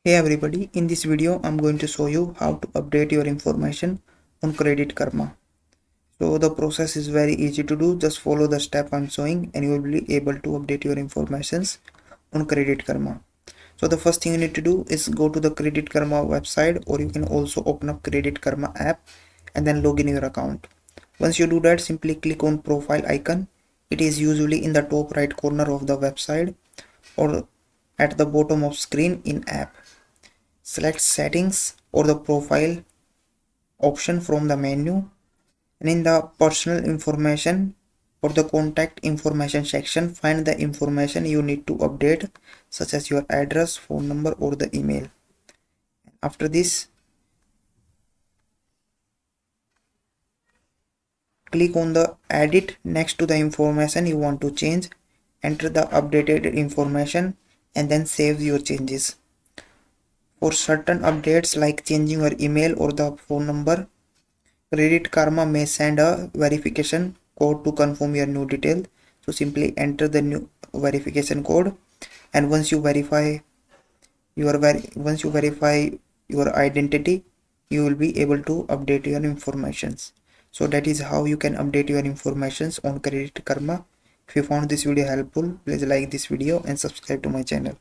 Hey everybody, in this video I'm going to show you how to update your information on Credit Karma. So the process is very easy to do, just follow the step I'm showing and you will be able to update your informations on Credit Karma. So the first thing you need to do is go to the Credit Karma website, or you can also open up Credit Karma app and then log in your account. Once you do that, simply click on profile icon. It is usually in the top right corner of the website or at the bottom of screen in app. Select settings or the profile option from the menu, and in the personal information or the contact information section, find the information you need to update, such as your address, phone number or the email. After this, click on the edit next to the information you want to change, enter the updated information and then save your changes. For certain updates like changing your email or the phone number, Credit Karma may send a verification code to confirm your new detail. So simply enter the new verification code, and once you verify your identity, you will be able to update your informations. So that is how you can update your informations on Credit Karma. If you found this video helpful, please like this video and subscribe to my channel.